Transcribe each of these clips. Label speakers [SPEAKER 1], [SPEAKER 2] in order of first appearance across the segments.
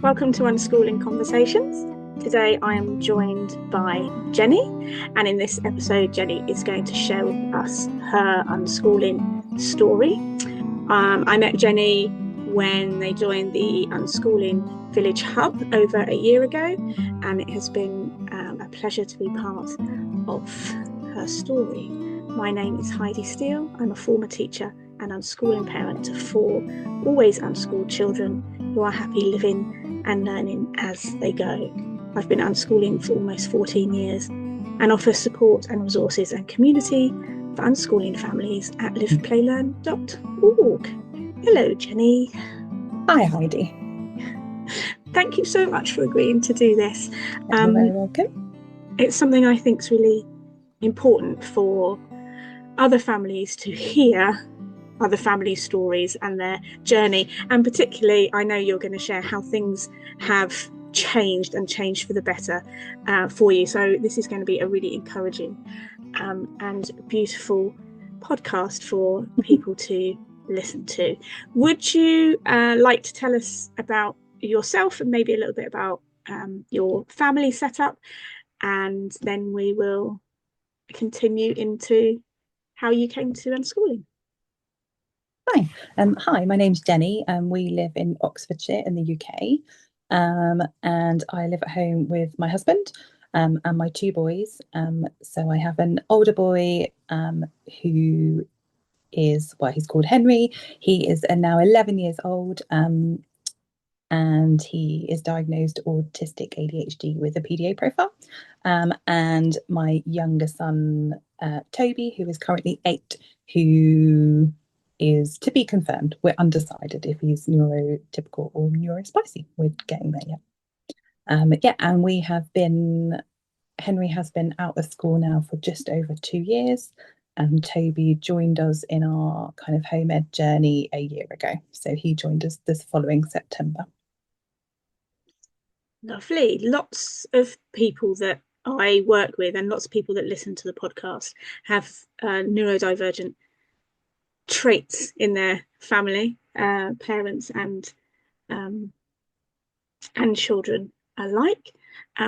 [SPEAKER 1] Welcome to Unschooling Conversations. Today I am joined by Jenny, and in this episode Jenny is going to share with us her unschooling story. I met Jenny when they joined the Unschooling Village Hub over a year ago, and it has been a pleasure to be part of her story. My name is Heidi Steel. I'm a former teacher and unschooling parent to 4 always unschooled children who are happy living and learning as they go. I've been unschooling for almost 14 years and offer support and resources and community for unschooling families at liveplaylearn.org. Hello, Jenny.
[SPEAKER 2] Hi, Heidi.
[SPEAKER 1] Thank you so much for agreeing to do this.
[SPEAKER 2] You're very welcome.
[SPEAKER 1] It's something I think is really important for other families to hear other family stories and their journey, and particularly I know you're going to share how things have changed for the better for you, so this is going to be a really encouraging and beautiful podcast for people to listen to. Would you like to tell us about yourself and maybe a little bit about your family setup, and then we will continue into how you came to unschooling?
[SPEAKER 2] Hi, hi, my name's Jenny. We live in Oxfordshire in the UK, and I live at home with my husband and my 2 boys. So I have an older boy who is, well, he's called Henry. He is now 11 years old, and he is diagnosed autistic ADHD with a PDA profile. And my younger son, Toby, who is currently 8, who is to be confirmed. We're undecided if he's neurotypical or neurospicy. We're getting there yet. And Henry has been out of school now for just over 2 years. And Toby joined us in our kind of home ed journey a year ago. So he joined us this following September.
[SPEAKER 1] Lovely. Lots of people that I work with and lots of people that listen to the podcast have neurodivergent traits in their family, parents and children alike.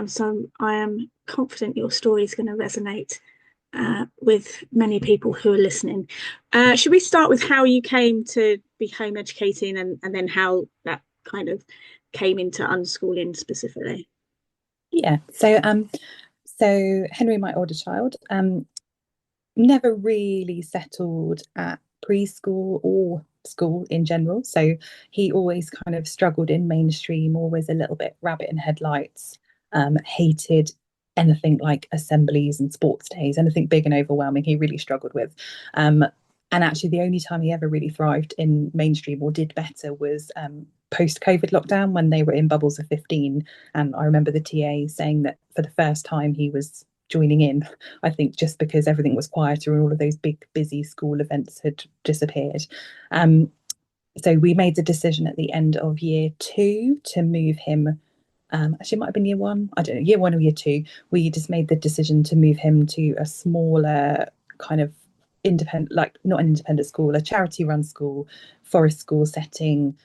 [SPEAKER 1] So I am confident your story is going to resonate with many people who are listening. Should we start with how you came to be home educating and then how that kind of came into unschooling specifically?
[SPEAKER 2] Yeah. So Henry, my older child, never really settled at preschool or school in general. So he always kind of struggled in mainstream, always a little bit rabbit in headlights, hated anything like assemblies and sports days, anything big and overwhelming, he really struggled with. And actually the only time he ever really thrived in mainstream or did better was post-COVID lockdown when they were in bubbles of 15. And I remember the TA saying that for the first time he was joining in, I think just because everything was quieter and all of those big busy school events had disappeared. So we made the decision at the end of year 2 to move him. Actually, it might have been year 1. I don't know, year 1 or year 2. We just made the decision to move him to a smaller kind of independent, like not an independent school, a charity-run school, forest school setting.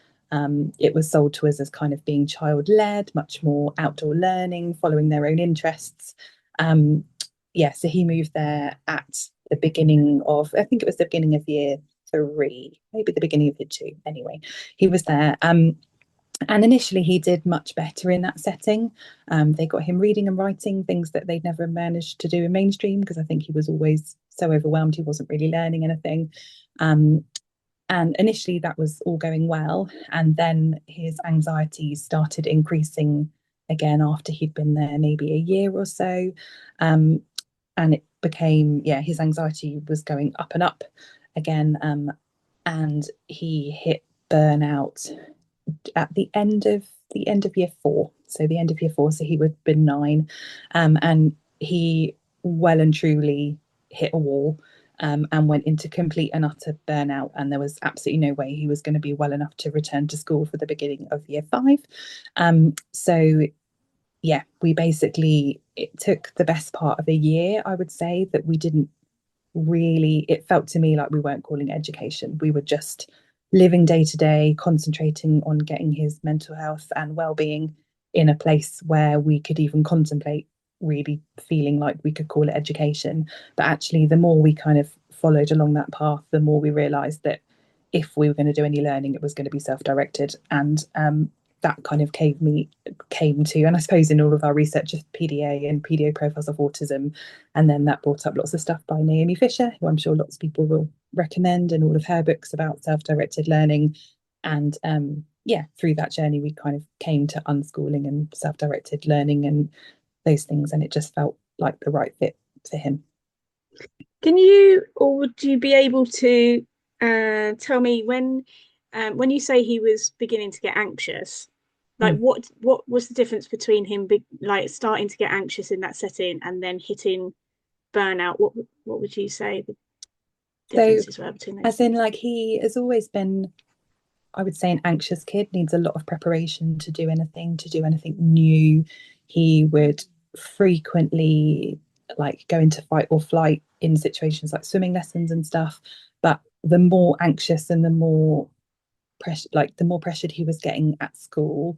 [SPEAKER 2] It was sold to us as kind of being child-led, much more outdoor learning, following their own interests. So he moved there at the beginning of, I think it was the beginning of year 3, maybe the beginning of year 2. Anyway, he was there. And initially he did much better in that setting. They got him reading and writing, things that they'd never managed to do in mainstream, because I think he was always so overwhelmed he wasn't really learning anything. And initially that was all going well. And then his anxiety started increasing again after he'd been there maybe a year or so. And it became, his anxiety was going up and up again. And he hit burnout at the end of year 4. So the end of year 4, so he would have been 9. And he well and truly hit a wall. And went into complete and utter burnout, and there was absolutely no way he was going to be well enough to return to school for the beginning of year 5. We basically, it took the best part of a year, I would say, that we didn't really, it felt to me like we weren't calling education. We were just living day to day, concentrating on getting his mental health and well-being in a place where we could even contemplate really feeling like we could call it education. But actually, the more we kind of followed along that path, the more we realized that if we were going to do any learning, it was going to be self-directed. And that kind of came to, and I suppose in all of our research of PDA and PDA profiles of autism, and then that brought up lots of stuff by Naomi Fisher, who I'm sure lots of people will recommend, and all of her books about self-directed learning. And yeah, through that journey, we kind of came to unschooling and self-directed learning and those things, and it just felt like the right fit for him.
[SPEAKER 1] Can you, or would you be able to tell me when you say he was beginning to get anxious, like what was the difference between him like starting to get anxious in that setting and then hitting burnout? What would you say the differences were between those?
[SPEAKER 2] As in, like, he has always been, I would say, an anxious kid, needs a lot of preparation to do anything new. He would frequently like go into fight or flight in situations like swimming lessons and stuff. But the more anxious and the more the more pressured he was getting at school,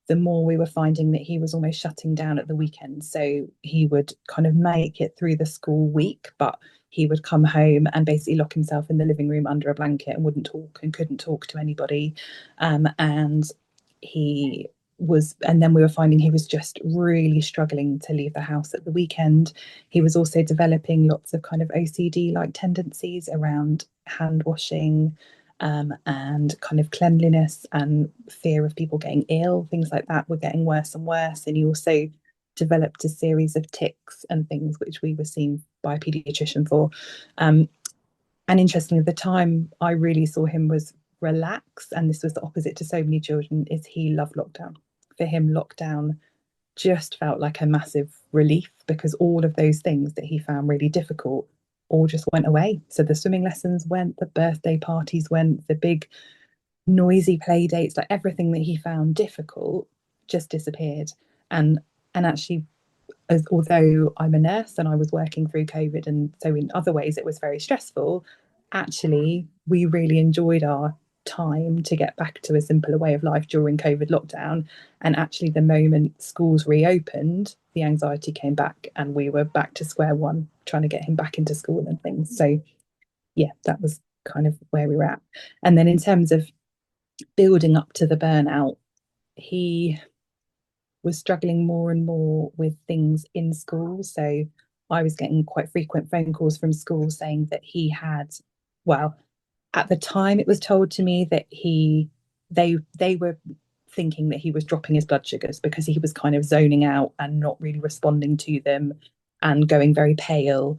[SPEAKER 2] the more we were finding that he was almost shutting down at the weekend. So he would kind of make it through the school week, but he would come home and basically lock himself in the living room under a blanket and wouldn't talk and couldn't talk to anybody. And he was, and then we were finding he was just really struggling to leave the house at the weekend. He was also developing lots of kind of OCD like tendencies around hand washing, and kind of cleanliness and fear of people getting ill, things like that were getting worse and worse. And he also developed a series of tics and things which we were seen by a paediatrician for. And interestingly, the time I really saw him was relax, and this was the opposite to so many children, is he loved lockdown. For him, lockdown just felt like a massive relief, because all of those things that he found really difficult all just went away. So the swimming lessons went, the birthday parties went, the big noisy play dates, like everything that he found difficult just disappeared. And actually, although I'm a nurse and I was working through COVID, and so in other ways it was very stressful, actually we really enjoyed our time to get back to a simpler way of life during COVID lockdown. And actually, the moment schools reopened, the anxiety came back and we were back to square one, trying to get him back into school and things. So yeah, that was kind of where we were at. And then in terms of building up to the burnout, he was struggling more and more with things in school. So I was getting quite frequent phone calls from school saying that he had, well, at the time it was told to me that they were thinking that he was dropping his blood sugars because he was kind of zoning out and not really responding to them and going very pale.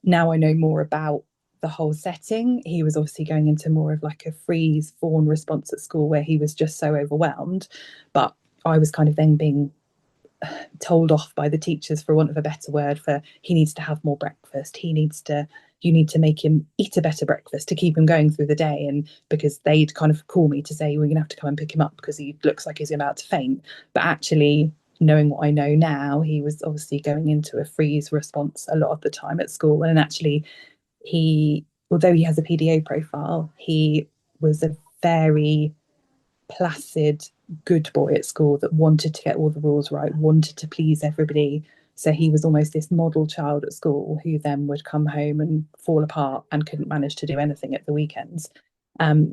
[SPEAKER 2] Now I know more about the whole setting. He was obviously going into more of like a freeze fawn response at school where he was just so overwhelmed. But I was kind of then being told off by the teachers, for want of a better word, for he needs to have more breakfast. You need to make him eat a better breakfast to keep him going through the day. And because they'd kind of call me to say, we're going to have to come and pick him up because he looks like he's about to faint. But actually, knowing what I know now, he was obviously going into a freeze response a lot of the time at school. And actually, although he has a PDA profile, he was a very placid, good boy at school that wanted to get all the rules right, wanted to please everybody. So he was almost this model child at school who then would come home and fall apart and couldn't manage to do anything at the weekends. But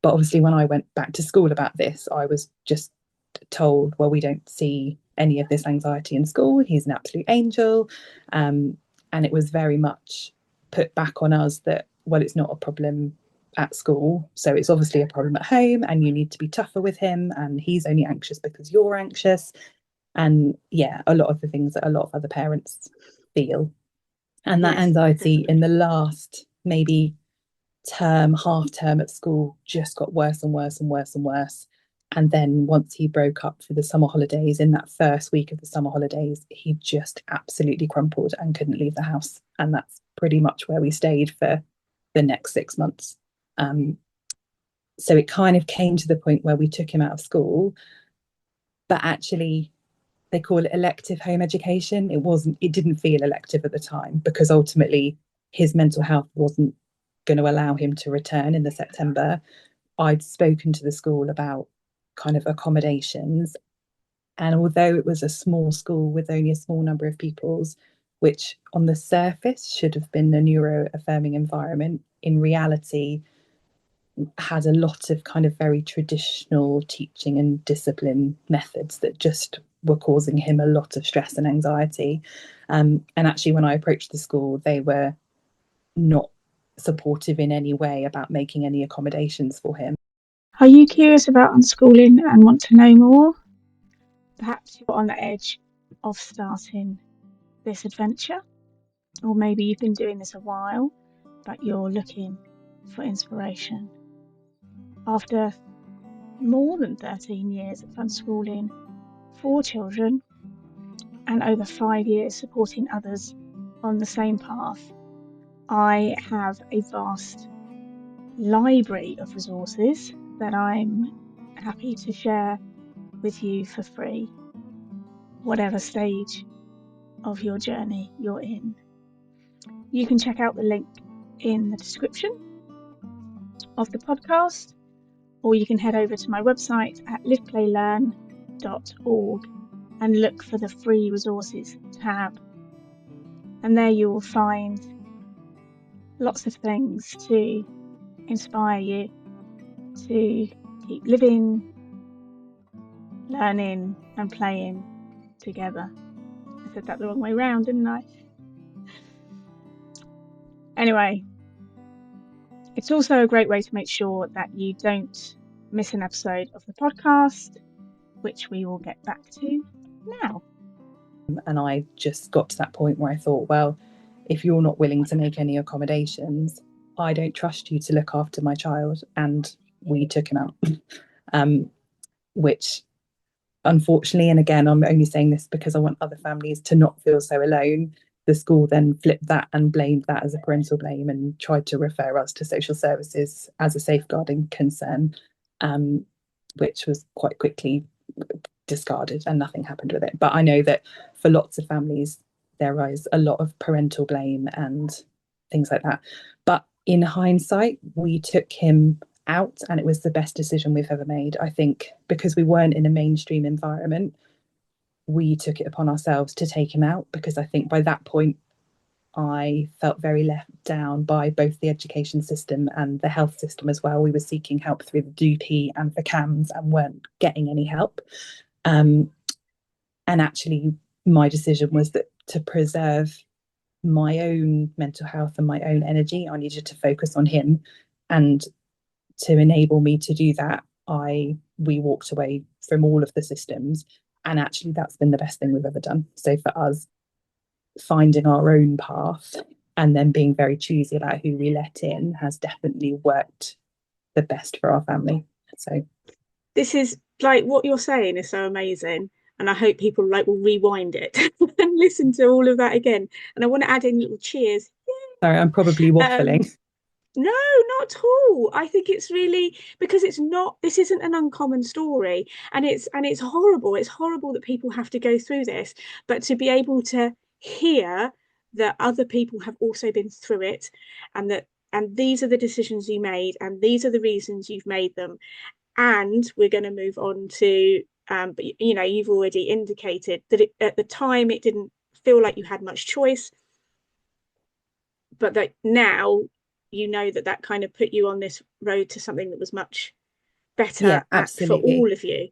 [SPEAKER 2] obviously, when I went back to school about this, I was just told, well, we don't see any of this anxiety in school. He's an absolute angel. And it was very much put back on us that, well, it's not a problem at school, so it's obviously a problem at home and you need to be tougher with him, and he's only anxious because you're anxious. And yeah, a lot of the things that a lot of other parents feel. And that anxiety in the last maybe half term at school just got worse and worse and worse and worse. And then once he broke up for the summer holidays, in that first week of the summer holidays, he just absolutely crumpled and couldn't leave the house. And that's pretty much where we stayed for the next 6 months. So it kind of came to the point where we took him out of school, but actually they call it elective home education. It didn't feel elective at the time because ultimately his mental health wasn't going to allow him to return in the September. I'd spoken to the school about kind of accommodations. And although it was a small school with only a small number of pupils, which on the surface should have been a neuro affirming environment, in reality had a lot of kind of very traditional teaching and discipline methods that just were causing him a lot of stress and anxiety. And actually, when I approached the school, they were not supportive in any way about making any accommodations for him.
[SPEAKER 1] Are you curious about unschooling and want to know more? Perhaps you're on the edge of starting this adventure, or maybe you've been doing this a while, but you're looking for inspiration. After more than 13 years of unschooling 4 children and over 5 years supporting others on the same path, I have a vast library of resources that I'm happy to share with you for free, whatever stage of your journey you're in. You can check out the link in the description of the podcast, or you can head over to my website at liveplaylearn.org and look for the free resources tab. And there you will find lots of things to inspire you to keep living, learning, and playing together. I said that the wrong way round, didn't I? Anyway, it's also a great way to make sure that you don't miss an episode of the podcast, which we will get back to now.
[SPEAKER 2] And I just got to that point where I thought, well, if you're not willing to make any accommodations, I don't trust you to look after my child. And we took him out, which unfortunately, and again, I'm only saying this because I want other families to not feel so alone. The school then flipped that and blamed that as a parental blame and tried to refer us to social services as a safeguarding concern, which was quite quickly discarded and nothing happened with it. But I know that for lots of families, there is a lot of parental blame and things like that. But in hindsight, we took him out and it was the best decision we've ever made. I think because we weren't in a mainstream environment, we took it upon ourselves to take him out, because I think by that point I felt very left down by both the education system and the health system as well. We were seeking help through the DP and the CAMS and weren't getting any help. And actually, my decision was that to preserve my own mental health and my own energy, I needed to focus on him. And to enable me to do that, we walked away from all of the systems. And actually, that's been the best thing we've ever done. So for us, finding our own path and then being very choosy about who we let in has definitely worked the best for our family. So
[SPEAKER 1] this is like what you're saying is so amazing, and I hope people like will rewind it and listen to all of that again. And I want to add in little cheers.
[SPEAKER 2] sorry, I'm probably waffling.
[SPEAKER 1] No, not at all. I think it's really because it's not. This isn't an uncommon story, and it's horrible. It's horrible that people have to go through this, but to be able to hear that other people have also been through it, and these are the decisions you made, and these are the reasons you've made them, and we're going to move on to. But you know, you've already indicated that at the time it didn't feel like you had much choice, but that now you know that kind of put you on this road to something that was much better for all of you.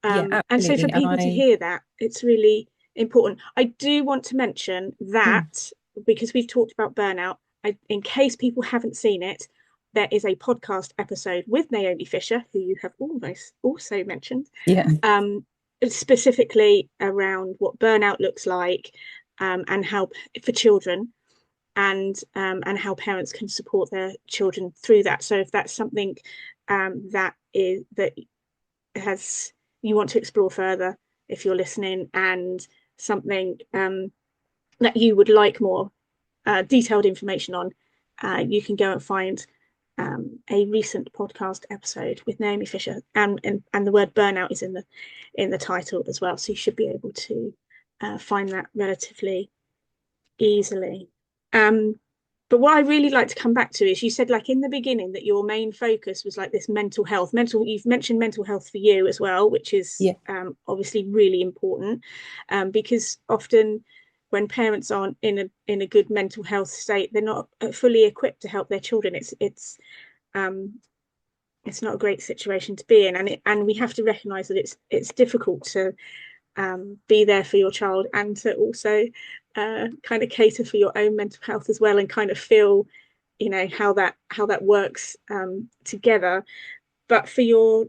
[SPEAKER 1] And so for people to hear that, it's really important. I do want to mention that because we've talked about burnout, in case people haven't seen it, there is a podcast episode with Naomi Fisher, who you have almost also mentioned, specifically around what burnout looks like, and how for children, and how parents can support their children through that. So if that's something that has you want to explore further, if you're listening, and something that you would like more detailed information on, you can go and find a recent podcast episode with Naomi Fisher, and the word burnout is in the title as well, so you should be able to find that relatively easily. But what I really like to come back to is you said like in the beginning that your main focus was like this mental health. You've mentioned mental health for you as well, which is
[SPEAKER 2] Yeah,
[SPEAKER 1] obviously really important, because often when parents aren't in a good mental health state, they're not fully equipped to help their children. Um, it's not a great situation to be in, and we have to recognise that it's difficult to be there for your child and to also kind of cater for your own mental health as well, and kind of feel, you know, how that works together. But for your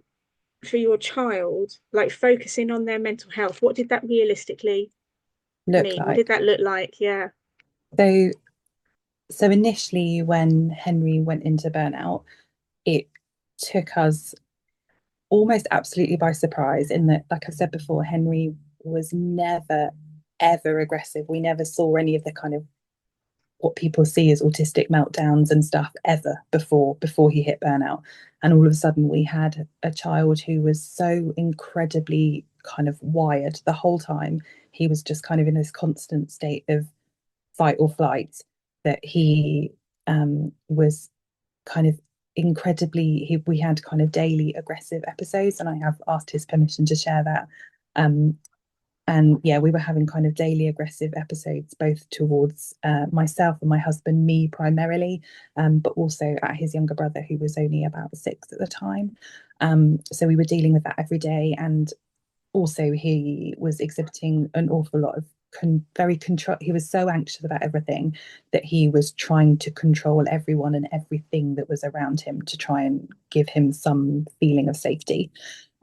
[SPEAKER 1] child, like focusing on their mental health, what did that realistically
[SPEAKER 2] look
[SPEAKER 1] mean? What did
[SPEAKER 2] like.
[SPEAKER 1] that look like? Yeah.
[SPEAKER 2] So, so initially, when Henry went into burnout, it took us almost absolutely by surprise. In that, like I said before, Henry was never ever aggressive. We never saw any of the kind of what people see as autistic meltdowns and stuff ever before he hit burnout. And all of a sudden we had a child who was so incredibly kind of wired the whole time. He was just kind of in this constant state of fight or flight, that he was kind of we had kind of daily aggressive episodes, and I have asked his permission to share that. And yeah, we were having kind of daily aggressive episodes, both towards myself and my husband, me primarily, but also at his younger brother, who was only about 6 at the time. So we were dealing with that every day. And also, he was exhibiting an awful lot of very control. He was so anxious about everything that he was trying to control everyone and everything that was around him to try and give him some feeling of safety.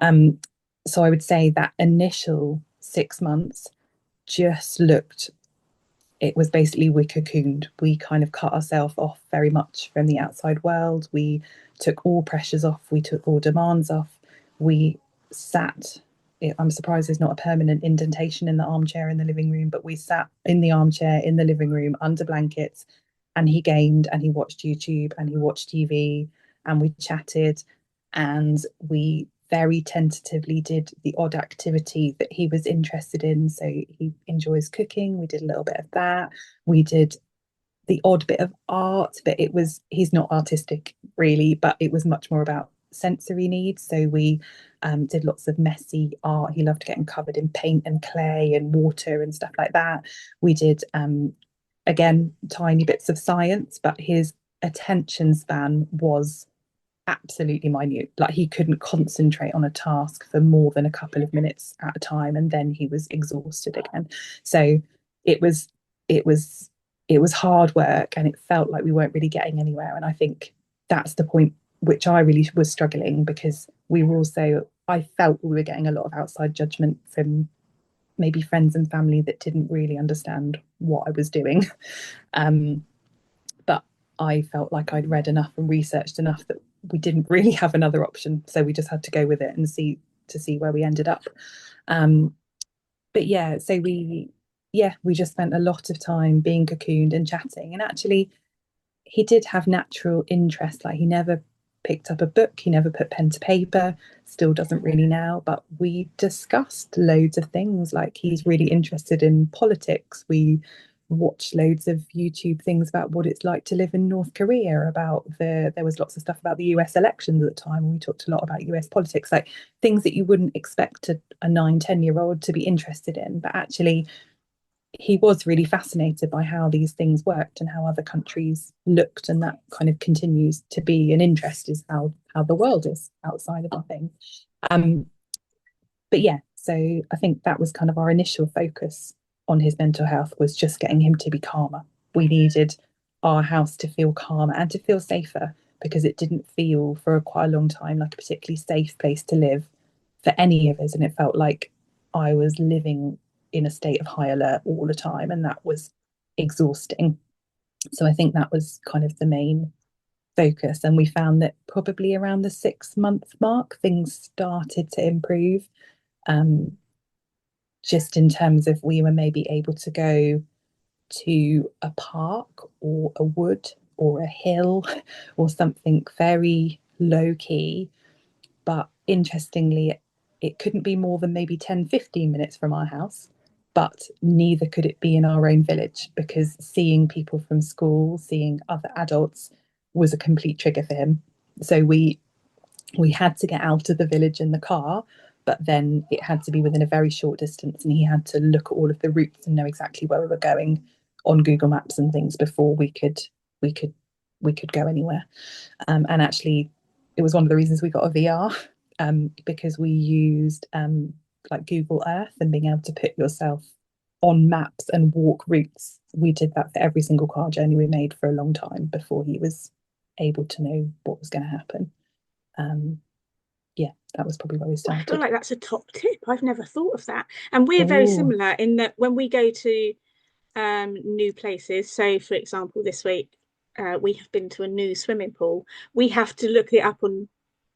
[SPEAKER 2] Um, so I would say that initial 6 months just looked, it was basically we cocooned. We kind of cut ourselves off very much from the outside world. We took all pressures off. We took all demands off. We sat. I'm surprised there's not a permanent indentation in the armchair in the living room, but we sat in the armchair in the living room under blankets, and he gamed and he watched YouTube and he watched TV, and we chatted, and we very tentatively did the odd activity that he was interested in. So he enjoys cooking. We did a little bit of that. We did the odd bit of art, but he's not artistic really, but it was much more about sensory needs. So we did lots of messy art. He loved getting covered in paint and clay and water and stuff like that. We did, again, tiny bits of science, but his attention span was absolutely minute. Like he couldn't concentrate on a task for more than a couple of minutes at a time, and then he was exhausted again. So it was it was it was hard work, and it felt like we weren't really getting anywhere. And I think that's the point which I really was struggling, because we were also, I felt we were getting a lot of outside judgment from maybe friends and family that didn't really understand what I was doing. Um, but I felt like I'd read enough and researched enough that we didn't really have another option. So we just had to go with it and see where we ended up. Um, but yeah, so we just spent a lot of time being cocooned and chatting. And actually, he did have natural interest. Like he never picked up a book, he never put pen to paper, still doesn't really now, but we discussed loads of things. Like he's really interested in politics. We watched loads of YouTube things about what it's like to live in North Korea, about there was lots of stuff about the US elections at the time. We talked a lot about US politics, like things that you wouldn't expect a 9, 10-year-old to be interested in. But actually, he was really fascinated by how these things worked and how other countries looked, and that kind of continues to be an interest, is how the world is outside of our thing. Um, but yeah, so I think that was kind of our initial focus on his mental health, was just getting him to be calmer. We needed our house to feel calmer and to feel safer, because it didn't feel for quite a long time like a particularly safe place to live for any of us, and it felt like I was living in a state of high alert all the time, and that was exhausting. So I think that was kind of the main focus, and we found that probably around the 6 month mark things started to improve, um, just in terms of we were maybe able to go to a park or a wood or a hill or something very low key. But interestingly, it couldn't be more than maybe 10, 15 minutes from our house. but neither could it be in our own village, because seeing people from school, seeing other adults was a complete trigger for him. So we had to get out of the village in the car, but then it had to be within a very short distance, and he had to look at all of the routes and know exactly where we were going on Google Maps and things before we could go anywhere. And actually, it was one of the reasons we got a VR, because we used like Google Earth and being able to put yourself on maps and walk routes. We did that for every single car journey we made for a long time before he was able to know what was going to happen. Yeah, that was probably where we started.
[SPEAKER 1] I feel like that's a top tip. I've never thought of that. And we're very
[SPEAKER 2] Oh,
[SPEAKER 1] similar in that when we go to new places, so for example, this week we have been to a new swimming pool. We have to look it up on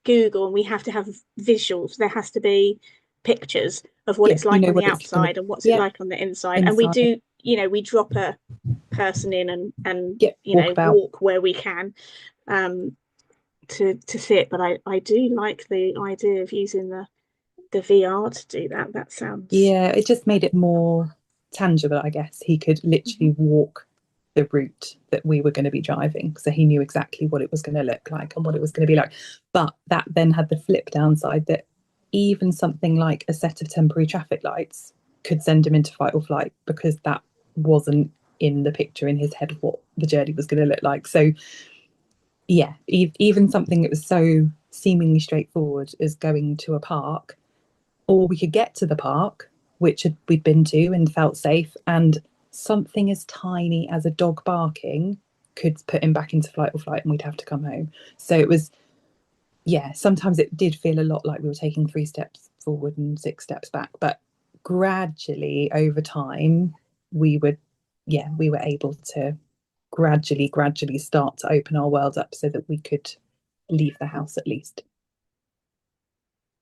[SPEAKER 1] Google and we have to have visuals. There has to be pictures of what
[SPEAKER 2] yeah,
[SPEAKER 1] it's
[SPEAKER 2] you
[SPEAKER 1] like
[SPEAKER 2] know
[SPEAKER 1] on the
[SPEAKER 2] what it's gonna,
[SPEAKER 1] outside and what's it
[SPEAKER 2] yeah,
[SPEAKER 1] like on the inside. And we
[SPEAKER 2] inside,
[SPEAKER 1] do, we drop a person in and
[SPEAKER 2] yeah, walk about.
[SPEAKER 1] walk where we can um, to see it. But I do like the idea of using the VR to do that. That sounds.
[SPEAKER 2] Yeah, it just made it more tangible, I guess. He could literally walk the route that we were going to be driving. So he knew exactly what it was going to look like and what it was going to be like. But that then had the flip downside that even something like a set of temporary traffic lights could send him into fight or flight, because that wasn't in the picture in his head what the journey was going to look like. So yeah, even something that was so seemingly straightforward as going to a park, or we could get to the park, which we'd been to and felt safe, and something as tiny as a dog barking could put him back into flight or flight, and we'd have to come home. So it was, yeah, sometimes it did feel a lot like we were taking 3 steps forward and 6 steps back, but gradually over time, we would, yeah, we were able to gradually start to open our world up so that we could leave the house at least.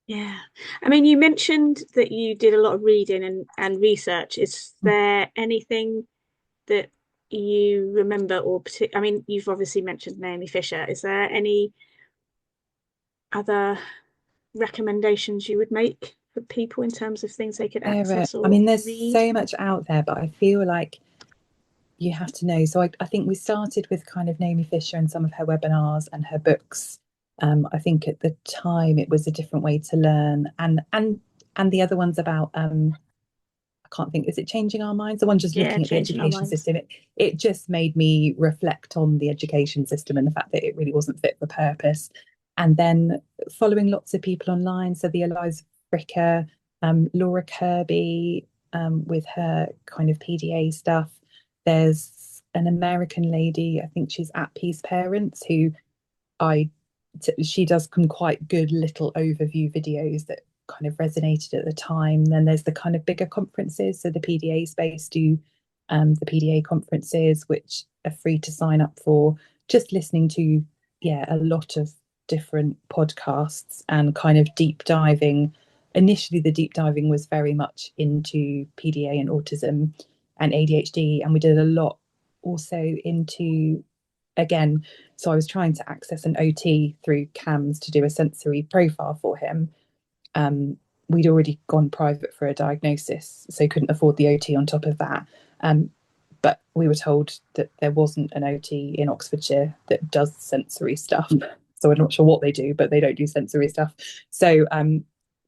[SPEAKER 1] Yeah. I mean, you mentioned that you did a lot of reading and research. Is there anything that you remember I mean, you've obviously mentioned Naomi Fisher. Is there any other recommendations you would make for people in terms of things they could access
[SPEAKER 2] I
[SPEAKER 1] or
[SPEAKER 2] mean, there's
[SPEAKER 1] read?
[SPEAKER 2] so much out there, but I feel like you have to know. So I think we started with kind of Naomi Fisher and some of her webinars and her books. I think at the time it was a different way to learn, and the other ones about I can't think, is it Changing Our Minds? The one just
[SPEAKER 1] Yeah,
[SPEAKER 2] looking at the
[SPEAKER 1] changing our
[SPEAKER 2] education
[SPEAKER 1] minds.
[SPEAKER 2] system. It just made me reflect on the education system and the fact that it really wasn't fit for purpose. And then following lots of people online, so the Eliza Fricker, Laura Kirby, with her kind of PDA stuff. There's an American lady, I think she's at Peace Parents, who I she does some quite good little overview videos that kind of resonated at the time. Then there's the kind of bigger conferences. So the PDA space do the PDA conferences, which are free to sign up for. Just listening to, yeah, a lot of different podcasts and kind of deep diving. Initially, the deep diving was very much into PDA and autism and ADHD, and we did a lot also into, again, so I was trying to access an OT through CAMS to do a sensory profile for him. We'd already gone private for a diagnosis, so couldn't afford the OT on top of that. But we were told that there wasn't an OT in Oxfordshire that does sensory stuff. So I'm not sure what they do, but they don't do sensory stuff. So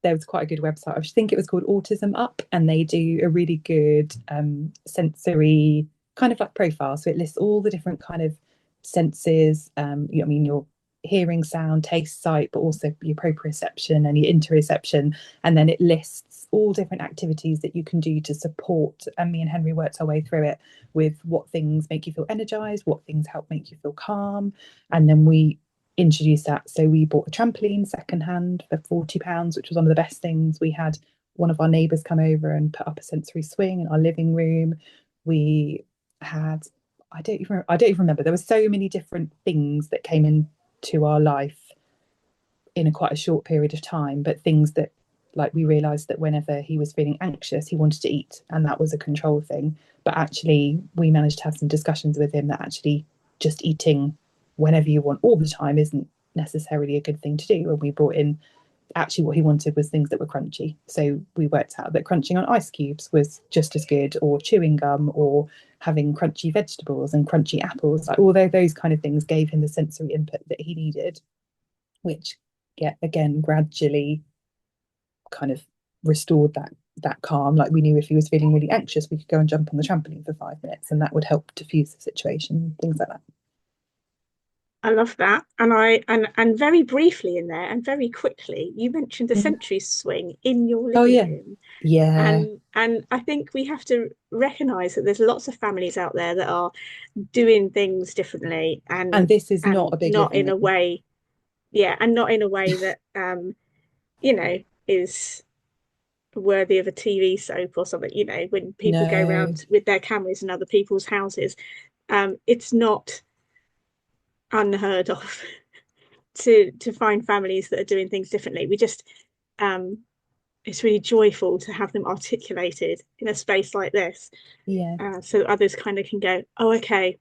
[SPEAKER 2] there was quite a good website. I think it was called Autism Up, and they do a really good sensory kind of like profile. So it lists all the different kind of senses. I mean, your hearing, sound, taste, sight, but also your proprioception and your interoception. And then it lists all different activities that you can do to support. And me and Henry worked our way through it with what things make you feel energized, what things help make you feel calm. And then we introduced that. So we bought a trampoline secondhand for £40, which was one of the best things. We had one of our neighbours come over and put up a sensory swing in our living room. We had, I don't even remember. There were so many different things that came into our life in a quite a short period of time, but things that, like, we realized that whenever he was feeling anxious, he wanted to eat, and that was a control thing. But actually, we managed to have some discussions with him that actually just eating whenever you want all the time isn't necessarily a good thing to do. And we brought in actually what he wanted was things that were crunchy. So we worked out that crunching on ice cubes was just as good, or chewing gum, or having crunchy vegetables and crunchy apples. Like, although those kind of things gave him the sensory input that he needed, which, yeah, again, gradually kind of restored that calm. Like, we knew if he was feeling really anxious, we could go and jump on the trampoline for 5 minutes, and that would help diffuse the situation, things like that.
[SPEAKER 1] I love that. And very briefly in there and very quickly, you mentioned the century swing in your
[SPEAKER 2] Oh
[SPEAKER 1] living
[SPEAKER 2] yeah,
[SPEAKER 1] room.
[SPEAKER 2] yeah.
[SPEAKER 1] And I think we have to recognize that there's lots of families out there that are doing things differently,
[SPEAKER 2] And this is not
[SPEAKER 1] and
[SPEAKER 2] a big
[SPEAKER 1] not
[SPEAKER 2] living
[SPEAKER 1] in a
[SPEAKER 2] room.
[SPEAKER 1] way, yeah, and not in a way that you know, is worthy of a TV soap or something. You know, when people go
[SPEAKER 2] No,
[SPEAKER 1] around with their cameras in other people's houses, it's not unheard of to find families that are doing things differently. We just um it's really joyful to have them articulated in a space like this,
[SPEAKER 2] yeah.
[SPEAKER 1] so others kind of can go, oh, okay,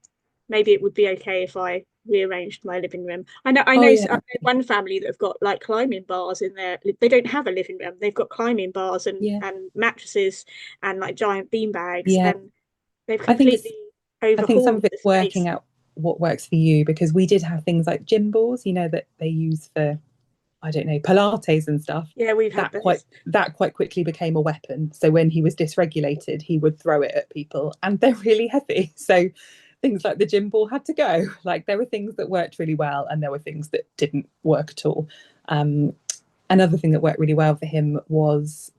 [SPEAKER 1] maybe it would be okay if I rearranged my living room.
[SPEAKER 2] Oh yeah,
[SPEAKER 1] I know one family that have got like climbing bars in there. They don't have a living room, they've got climbing bars
[SPEAKER 2] yeah,
[SPEAKER 1] and mattresses and like giant bean bags,
[SPEAKER 2] yeah.
[SPEAKER 1] and they've
[SPEAKER 2] I think
[SPEAKER 1] completely
[SPEAKER 2] I think some
[SPEAKER 1] overhauled
[SPEAKER 2] of it's
[SPEAKER 1] the
[SPEAKER 2] working
[SPEAKER 1] space.
[SPEAKER 2] out what works for you, because we did have things like gym balls, that they use for, I don't know, Pilates and stuff.
[SPEAKER 1] Yeah, we've had those.
[SPEAKER 2] That quite quickly became a weapon. So when he was dysregulated, he would throw it at people, and they're really heavy. So things like the gym ball had to go. Like, there were things that worked really well, and there were things that didn't work at all. Um, Another thing that worked really well for him was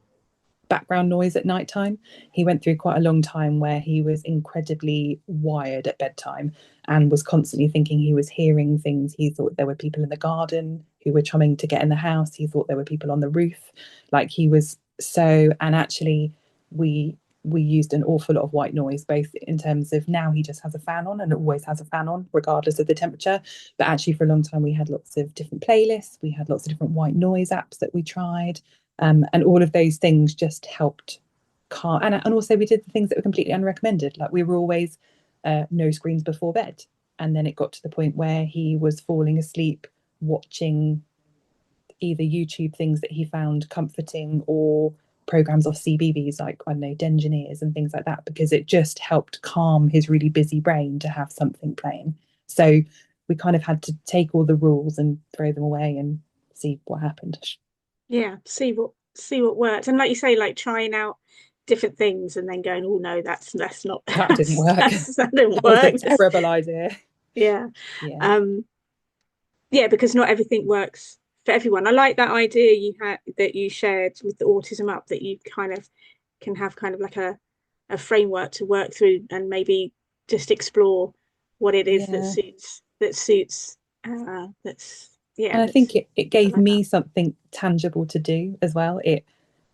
[SPEAKER 2] background noise at night time. He went through quite a long time where he was incredibly wired at bedtime and was constantly thinking he was hearing things. He thought there were people in the garden who were trying to get in the house. He thought there were people on the roof. Like, he was so, and actually we we used an awful lot of white noise, both in terms of, now he just has a fan on and always has a fan on regardless of the temperature, but actually for a long time we had lots of different playlists, we had lots of different white noise apps that we tried, and all of those things just helped calm. And also we did the things that were completely unrecommended. Like, we were always no screens before bed. And then it got to the point where he was falling asleep watching either YouTube things that he found comforting, or programs off CBeebies, like, I don't know, Dengineers and things like that, because it just helped calm his really busy brain to have something playing. So we kind of had to take all the rules and throw them away and see what happened.
[SPEAKER 1] Yeah, see what works. And like you say, like trying out different things and then going, oh no, that's not
[SPEAKER 2] That didn't work.
[SPEAKER 1] that didn't
[SPEAKER 2] That was a
[SPEAKER 1] work.
[SPEAKER 2] terrible idea.
[SPEAKER 1] Yeah.
[SPEAKER 2] Yeah.
[SPEAKER 1] Um yeah, because not everything works for everyone. I like that idea you had that you shared with the autism up, that you kind of can have kind of like a framework to work through and maybe just explore what it is
[SPEAKER 2] Yeah.
[SPEAKER 1] that suits that's yeah,
[SPEAKER 2] And I think
[SPEAKER 1] that's
[SPEAKER 2] it
[SPEAKER 1] I
[SPEAKER 2] gave
[SPEAKER 1] like that.
[SPEAKER 2] me something tangible to do as well. It,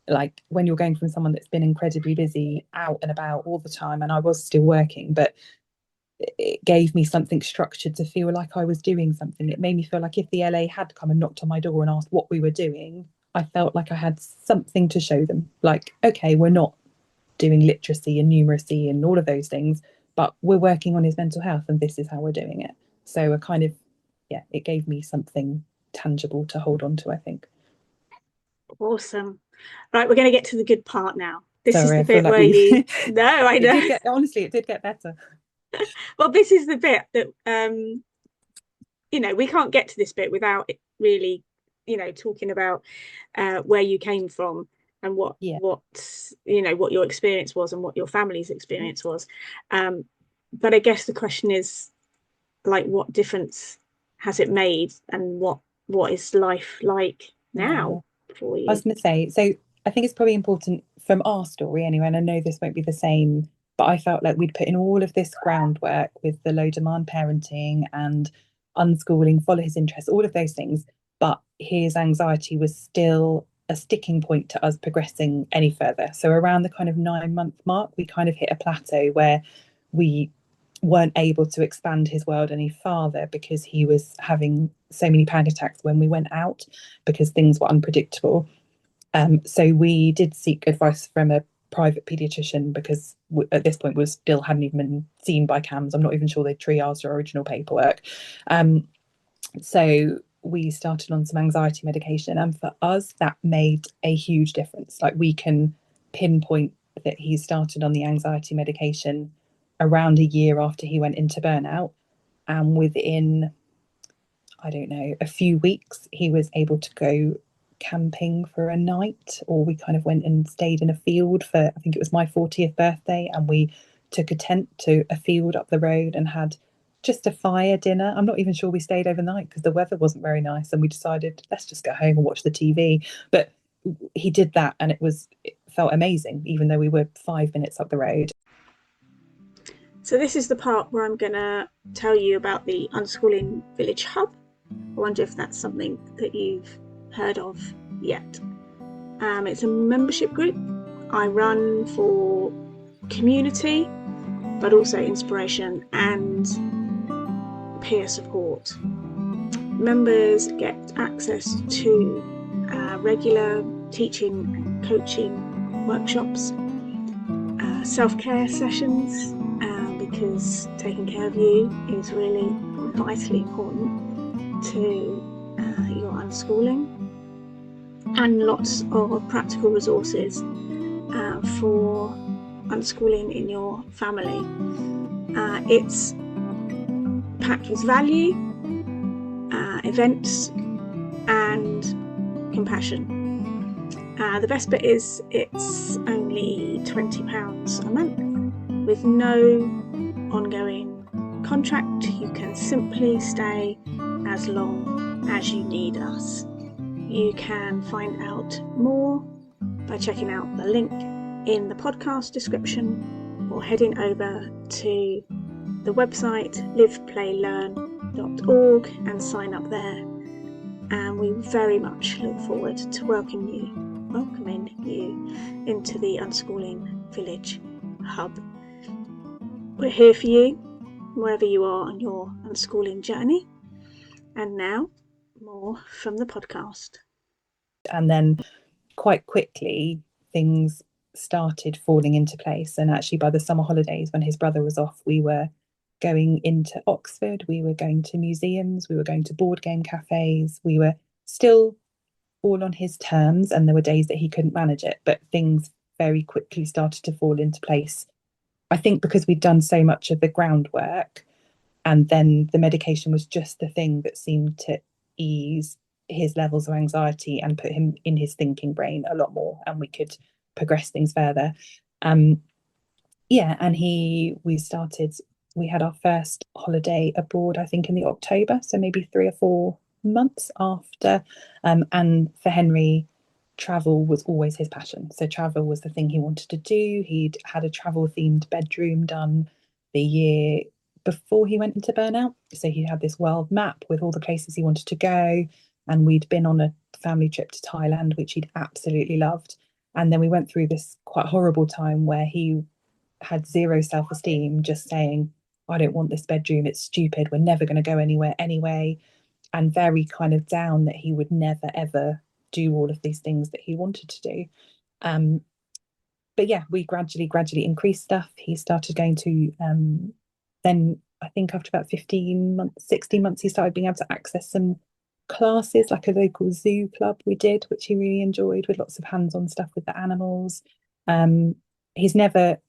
[SPEAKER 2] like, when you're going from someone that's been incredibly busy out and about all the time, and I was still working, but it gave me something structured to feel like I was doing something. It made me feel like if the LA had come and knocked on my door and asked what we were doing, I felt like I had something to show them. Like, okay, we're not doing literacy and numeracy and all of those things, but we're working on his mental health, and this is how we're doing it. So, a kind of, yeah, it gave me something tangible to hold on to, I think.
[SPEAKER 1] Awesome. Right, we're going to get to the good part now. This is
[SPEAKER 2] Sorry,
[SPEAKER 1] the
[SPEAKER 2] I feel
[SPEAKER 1] bit
[SPEAKER 2] like
[SPEAKER 1] where
[SPEAKER 2] we've
[SPEAKER 1] you, no, I
[SPEAKER 2] it
[SPEAKER 1] know.
[SPEAKER 2] did get, honestly, it did get better.
[SPEAKER 1] Well, this is the bit that we can't get to this bit without it really, talking about where you came from and
[SPEAKER 2] Yeah.
[SPEAKER 1] what your experience was and what your family's experience was. But I guess the question is, like, what difference has it made, and what is life like
[SPEAKER 2] Yeah.
[SPEAKER 1] now for
[SPEAKER 2] I was
[SPEAKER 1] you?
[SPEAKER 2] going to say, so I think it's probably important from our story anyway, and I know this won't be the same, but I felt like we'd put in all of this groundwork with the low demand parenting and unschooling, follow his interests, all of those things. But his anxiety was still a sticking point to us progressing any further. So around the kind of 9 month mark, we kind of hit a plateau where we weren't able to expand his world any farther, because he was having so many panic attacks when we went out, because things were unpredictable. So we did seek advice from a private paediatrician, because at this point we still hadn't even been seen by CAMS. I'm not even sure they triaged our original paperwork. So we started on some anxiety medication, and for us that made a huge difference. Like, we can pinpoint that he started on the anxiety medication around a year after he went into burnout, and within, I don't know, a few weeks he was able to go camping for a night, or we kind of went and stayed in a field for, I think it was my 40th birthday, and we took a tent to a field up the road and had just a fire dinner. I'm not even sure we stayed overnight because the weather wasn't very nice, and we decided let's just go home and watch the TV. But he did that, and it felt amazing, even though we were 5 minutes up the road.
[SPEAKER 1] So this is the part where I'm going to tell you about the Unschooling Village Hub. I wonder if that's something that you've heard of yet. It's a membership group I run for community, but also inspiration and peer support. Members get access to regular teaching and coaching workshops, self-care sessions, because taking care of you is really vitally important to your unschooling, and lots of practical resources for unschooling in your family. It's packed with value, events and compassion. The best bit is it's only £20 a month with no ongoing contract. You can simply stay as long as you need us. You can find out more by checking out the link in the podcast description, or heading over to the website liveplaylearn.org and sign up there. And we very much look forward to welcoming you into the Unschooling Village Hub. We're here for you wherever you are on your unschooling journey. And now, more from the podcast.
[SPEAKER 2] And then quite quickly things started falling into place, and actually by the summer holidays, when his brother was off, we were going into Oxford, we were going to museums, we were going to board game cafes, we were still all on his terms, and there were days that he couldn't manage it, but things very quickly started to fall into place. I think because we'd done so much of the groundwork, and then the medication was just the thing that seemed to ease his levels of anxiety and put him in his thinking brain a lot more, and we could progress things further. And we had our first holiday abroad, I think in the October, so maybe 3 or 4 months after. And for Henry, travel was always his passion. So travel was the thing he wanted to do. He'd had a travel themed bedroom done the year before he went into burnout. So he had this world map with all the places he wanted to go. And we'd been on a family trip to Thailand, which he'd absolutely loved. And then we went through this quite horrible time where he had zero self-esteem, just saying, I don't want this bedroom, it's stupid, we're never going to go anywhere anyway, and very kind of down that he would never ever do all of these things that he wanted to do. But yeah, we gradually increased stuff. He started going to then I think after about 15 months, 16 months, he started being able to access some classes, like a local zoo club we did, which he really enjoyed, with lots of hands-on stuff with the animals. He's never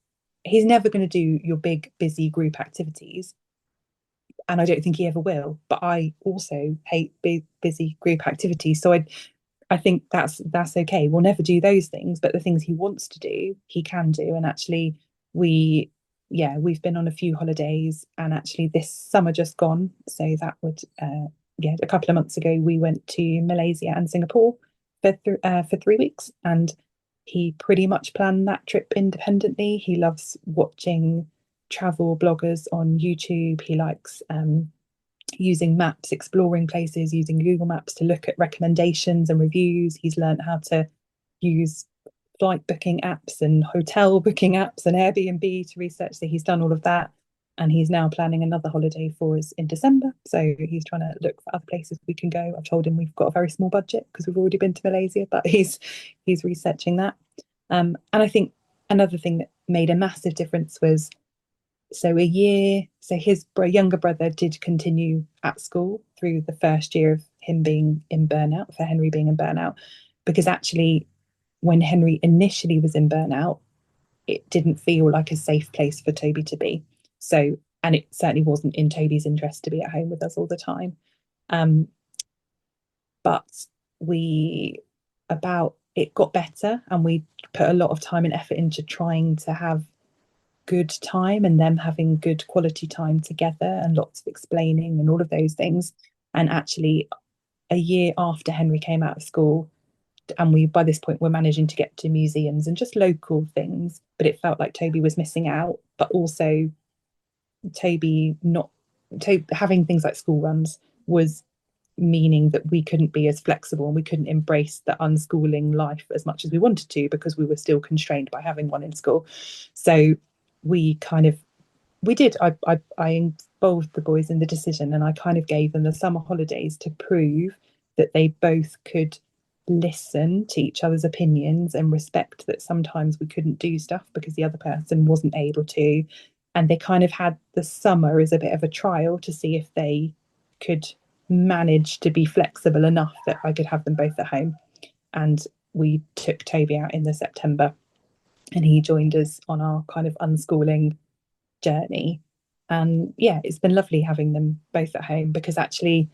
[SPEAKER 2] going to do your big busy group activities, and I don't think he ever will, but I also hate big busy group activities, so I think that's okay. We'll never do those things, but the things he wants to do, he can do. And actually we've been on a few holidays, and actually this summer just gone, so that would a couple of months ago we went to Malaysia and Singapore for 3 weeks, and he pretty much planned that trip independently. He loves watching travel bloggers on YouTube. He likes using maps, exploring places, using Google Maps to look at recommendations and reviews. He's learned how to use flight booking apps and hotel booking apps and Airbnb to research. So he's done all of that, and he's now planning another holiday for us in December. So he's trying to look for other places we can go. I've told him we've got a very small budget because we've already been to Malaysia, but he's researching that. And I think another thing that made a massive difference was, his younger brother did continue at school through the first year of him being in burnout, for Henry being in burnout, because actually, when Henry initially was in burnout, it didn't feel like a safe place for Toby to be. So, and it certainly wasn't in Toby's interest to be at home with us all the time. But we about it got better, and we put a lot of time and effort into trying to have good time and them having good quality time together, and lots of explaining and all of those things. And actually, a year after Henry came out of school, and we by this point were managing to get to museums and just local things, but it felt like Toby was missing out. But also Toby not having things like school runs was meaning that we couldn't be as flexible and we couldn't embrace the unschooling life as much as we wanted to, because we were still constrained by having one in school. So we kind of we did I involved the boys in the decision, and I kind of gave them the summer holidays to prove that they both could listen to each other's opinions and respect that sometimes we couldn't do stuff because the other person wasn't able to. And they kind of had the summer as a bit of a trial to see if they could manage to be flexible enough that I could have them both at home. And we took Toby out in the September, and he joined us on our kind of unschooling journey. And yeah, it's been lovely having them both at home, because actually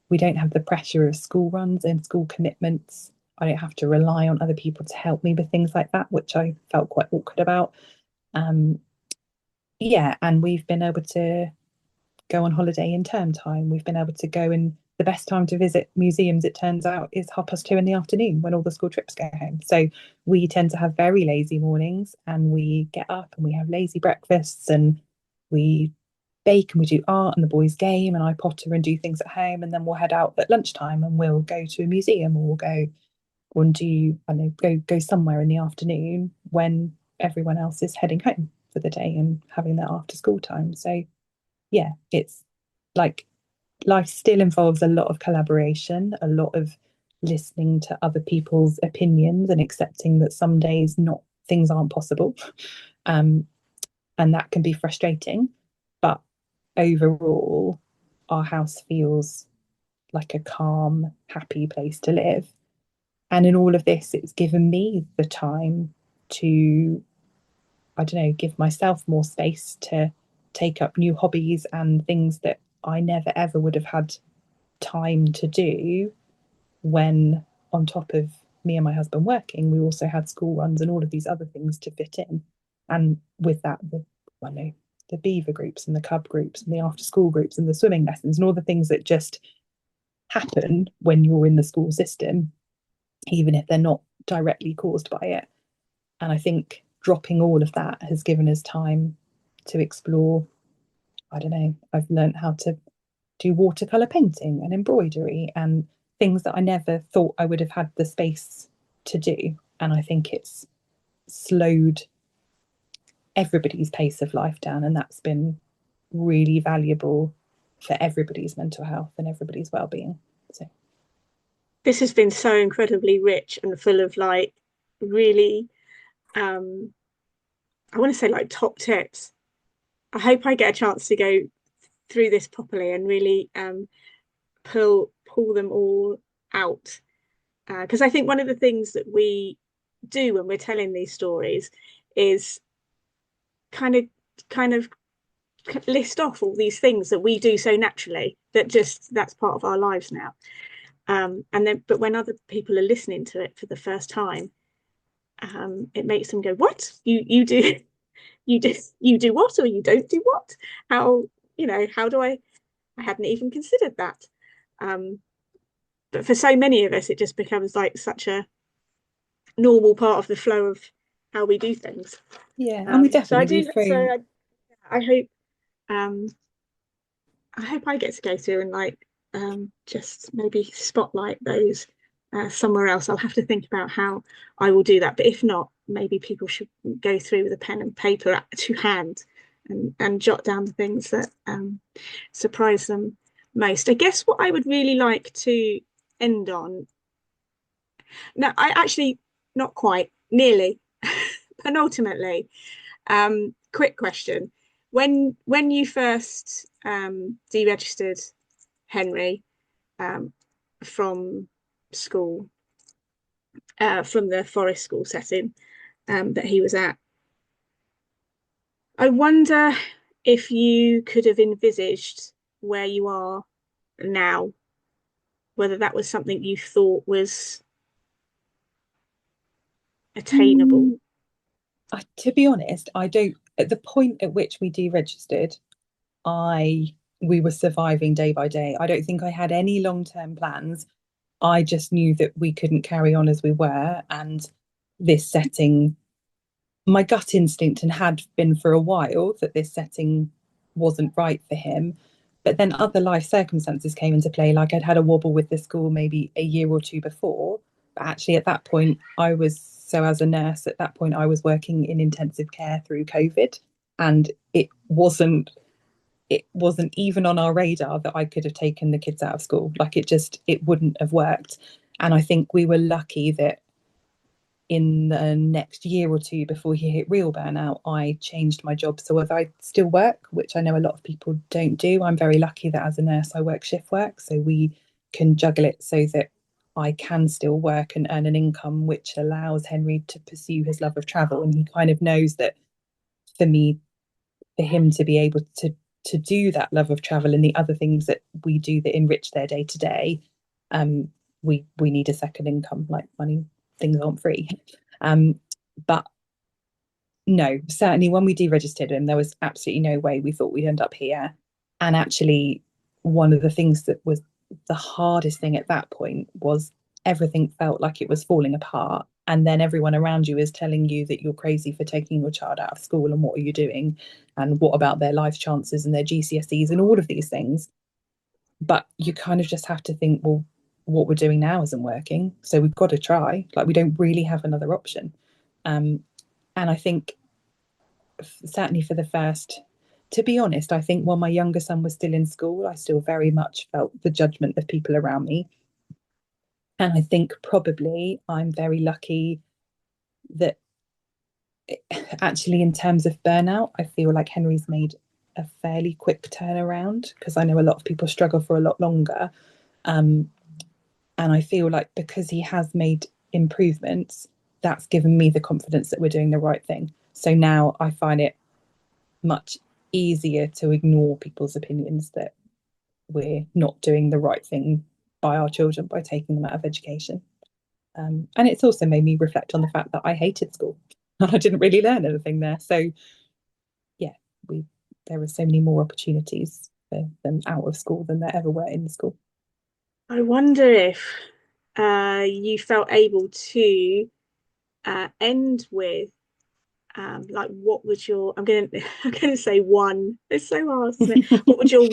[SPEAKER 2] we don't have the pressure of school runs and school commitments. I don't have to rely on other people to help me with things like that, which I felt quite awkward about. Yeah, and we've been able to go on holiday in term time. We've been able to go, and the best time to visit museums, it turns out, is 2:30 in the afternoon when all the school trips go home. So we tend to have very lazy mornings, and we get up and we have lazy breakfasts, and we bake and we do art and the boys game, and I potter and do things at home, and then we'll head out at lunchtime and we'll go to a museum, or we'll go and do, I don't know, go somewhere in the afternoon when everyone else is heading home for the day and having their after school time. So yeah, it's like life still involves a lot of collaboration, a lot of listening to other people's opinions and accepting that some days not things aren't possible. And that can be frustrating. But overall, our house feels like a calm, happy place to live. And in all of this, it's given me the time to, I don't know, give myself more space to take up new hobbies and things that I never ever would have had time to do when, on top of me and my husband working, we also had school runs and all of these other things to fit in. And with that, I know, the beaver groups and the cub groups and the after school groups and the swimming lessons and all the things that just happen when you're in the school system, even if they're not directly caused by it. And I think dropping all of that has given us time to explore. I don't know, I've learned how to do watercolor painting and embroidery and things that I never thought I would have had the space to do. And I think it's slowed everybody's pace of life down, and that's been really valuable for everybody's mental health and everybody's well-being. So
[SPEAKER 1] this has been so incredibly rich and full of like really I want to say like top tips. I hope I get a chance to go through this properly and really pull them all out, because I think one of the things that we do when we're telling these stories is kind of kind of list off all these things that we do so naturally that just that's part of our lives now. And then, but when other people are listening to it for the first time, it makes them go, "What you do? You do what, or you don't do what? How how do I? I hadn't even considered that." But for so many of us, it just becomes like such a normal part of the flow of how we do things.
[SPEAKER 2] yeah, and we
[SPEAKER 1] So I
[SPEAKER 2] definitely
[SPEAKER 1] do.
[SPEAKER 2] we've
[SPEAKER 1] So
[SPEAKER 2] thrown
[SPEAKER 1] I hope um, I get to go through and like just maybe spotlight those somewhere else. I'll have to think about how I will do that. But if not, maybe people should go through with a pen and paper to hand and jot down the things that surprise them most. I guess what I would really like to end on. No, I actually not quite, nearly, penultimately. Quick question: when you first deregistered Henry, from school, from the forest school setting that he was at. I wonder if you could have envisaged where you are now, whether that was something you thought was attainable.
[SPEAKER 2] Mm, to be honest, I don't. At the point at which we deregistered, I we were surviving day by day. I don't think I had any long-term plans. I just knew that we couldn't carry on as we were, and this setting, my gut instinct, and had been for a while, that this setting wasn't right for him. But then other life circumstances came into play. Like I'd had a wobble with the school maybe a year or two before. But actually, at that point, as a nurse, at that point, I was working in intensive care through COVID. And it wasn't even on our radar that I could have taken the kids out of school. Like it wouldn't have worked. And I think we were lucky that in the next year or two before he hit real burnout, I changed my job. So whether I still work, which I know a lot of people don't do, I'm very lucky that as a nurse I work shift work. So we can juggle it so that I can still work and earn an income, which allows Henry to pursue his love of travel. And he kind of knows that for me, for him to be able to do that love of travel and the other things that we do that enrich their day to day, we need a second income. Like money, things aren't free. But no, certainly when we deregistered him, there was absolutely no way we thought we'd end up here. And actually, one of the things that was the hardest thing at that point was everything felt like it was falling apart. And then everyone around you is telling you that you're crazy for taking your child out of school and what are you doing? And what about their life chances and their GCSEs and all of these things? But you kind of just have to think, well, what we're doing now isn't working. So we've got to try. Like we don't really have another option. Um, and I think certainly for the first, to be honest, I think while my younger son was still in school, I still very much felt the judgment of people around me. And I think probably I'm very lucky that actually, in terms of burnout, I feel like Henry's made a fairly quick turnaround because I know a lot of people struggle for a lot longer. Um, and I feel like because he has made improvements, that's given me the confidence that we're doing the right thing. So now I find it much easier to ignore people's opinions that we're not doing the right thing by our children by taking them out of education. And it's also made me reflect on the fact that I hated school and I didn't really learn anything there. So yeah, we there were so many more opportunities for them out of school than there ever were in school.
[SPEAKER 1] I wonder if you felt able to end with like what would your I'm gonna say one. It's so hard, isn't it? What would your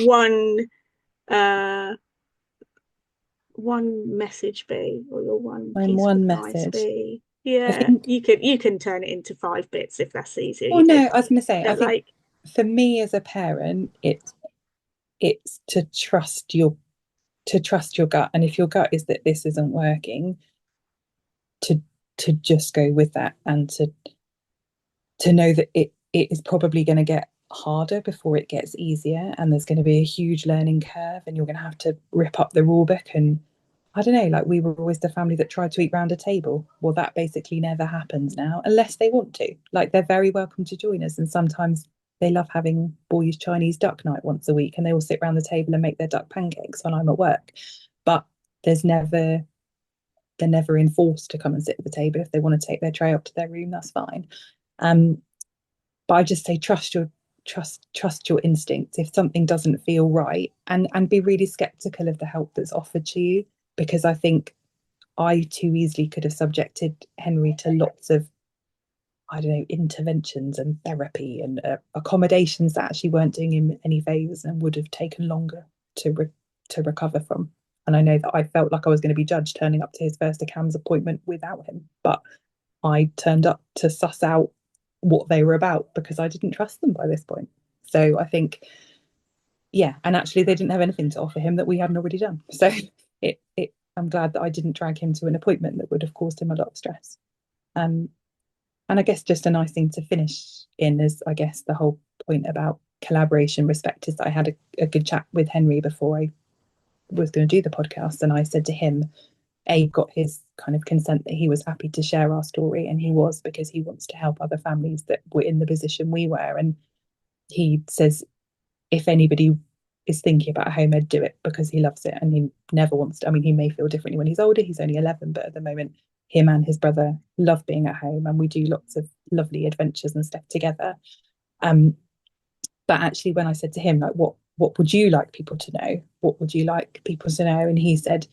[SPEAKER 1] uh one message be, or your one
[SPEAKER 2] I'm
[SPEAKER 1] piece of
[SPEAKER 2] one
[SPEAKER 1] advice
[SPEAKER 2] message.
[SPEAKER 1] be?
[SPEAKER 2] I
[SPEAKER 1] Yeah,
[SPEAKER 2] think,
[SPEAKER 1] you can turn it into 5 bits if that's easier.
[SPEAKER 2] well,
[SPEAKER 1] You
[SPEAKER 2] no,
[SPEAKER 1] don't.
[SPEAKER 2] I was going to say, I
[SPEAKER 1] But
[SPEAKER 2] think
[SPEAKER 1] like,
[SPEAKER 2] for me as a parent, it's to trust your gut, and if your gut is that this isn't working, to just go with that and to know that it is probably going to get harder before it gets easier, and there's going to be a huge learning curve and you're going to have to rip up the rule book. And I don't know, like we were always the family that tried to eat round a table. Well, that basically never happens now unless they want to. Like they're very welcome to join us, and sometimes they love having boys Chinese duck night once a week and they all sit around the table and make their duck pancakes when I'm at work. But there's never they're never enforced to come and sit at the table. If they want to take their tray up to their room, that's fine. um but I just say trust your instincts. If something doesn't feel right, and be really skeptical of the help that's offered to you, because I think I too easily could have subjected Henry to lots of, I don't know, interventions and therapy and accommodations that actually weren't doing him any favors and would have taken longer to recover from. And I know that I felt like I was going to be judged turning up to his first ACAMS appointment without him, but I turned up to suss out what they were about because I didn't trust them by this point. So I think, yeah, and actually they didn't have anything to offer him that we hadn't already done. So I'm glad that I didn't drag him to an appointment that would have caused him a lot of stress. Um, and I guess just a nice thing to finish in is, I guess, the whole point about collaboration respect is that I had a good chat with Henry before I was going to do the podcast, and I said to him, got his kind of consent that he was happy to share our story, and he was, because he wants to help other families that were in the position we were. And he says if anybody is thinking about a home ed, do it, because he loves it and he never wants to. I mean, he may feel differently when he's older. He's only 11, but at the moment, him and his brother love being at home, and we do lots of lovely adventures and stuff together. But actually, when I said to him, like, what would you like people to know? What would you like people to know? And he said,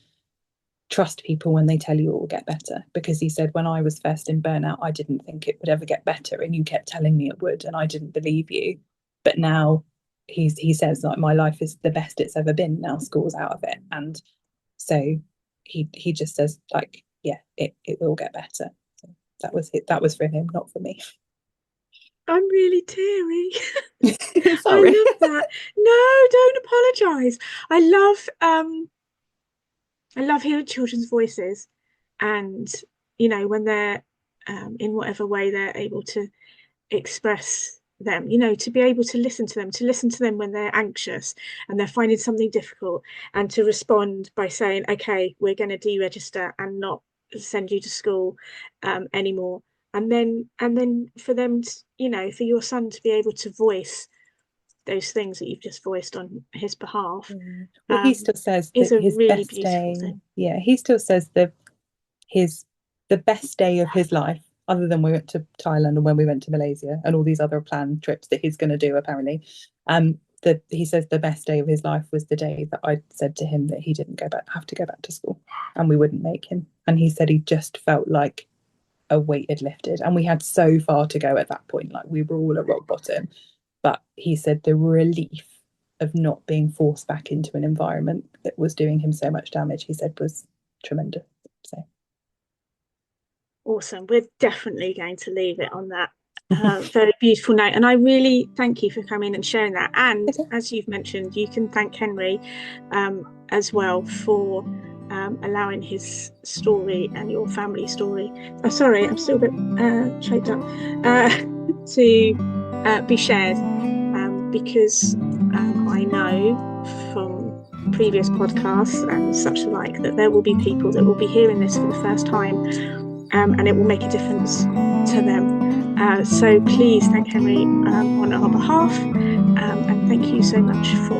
[SPEAKER 2] trust people when they tell you it will get better. Because he said, when I was first in burnout, I didn't think it would ever get better, and you kept telling me it would, and I didn't believe you. But now he says, like, my life is the best it's ever been now school's out of it. And so he just says, like, yeah, it will get better. So that was for him, not for me.
[SPEAKER 1] I'm really teary.
[SPEAKER 2] Sorry.
[SPEAKER 1] I love that. No, don't apologize. I love hearing children's voices, and when they're in whatever way they're able to express them, to be able to listen to them when they're anxious and they're finding something difficult, and to respond by saying, okay, we're going to deregister and not send you to school anymore. And then for them to, for your son to be able to voice those things that you've just voiced on his behalf,
[SPEAKER 2] well, he still says
[SPEAKER 1] is
[SPEAKER 2] that
[SPEAKER 1] a
[SPEAKER 2] his
[SPEAKER 1] really
[SPEAKER 2] best
[SPEAKER 1] beautiful
[SPEAKER 2] day,
[SPEAKER 1] thing.
[SPEAKER 2] yeah, he still says that the best day of his life, other than we went to Thailand and when we went to Malaysia and all these other planned trips that he's going to do apparently, that he says the best day of his life was the day that I said to him that he didn't have to go back to school, and we wouldn't make him. And he said he just felt like a weight had lifted, and we had so far to go at that point, like we were all at rock bottom. But he said the relief of not being forced back into an environment that was doing him so much damage, he said, was tremendous. So
[SPEAKER 1] awesome. We're definitely going to leave it on that very beautiful note. And I really thank you for coming and sharing that. And as you've mentioned, you can thank Henry as well for allowing his story and your family story. Oh, sorry, I'm still a bit choked up. To be shared, because I know from previous podcasts and such like that there will be people that will be hearing this for the first time, and it will make a difference to them. So please thank Henry on our behalf, and thank you so much for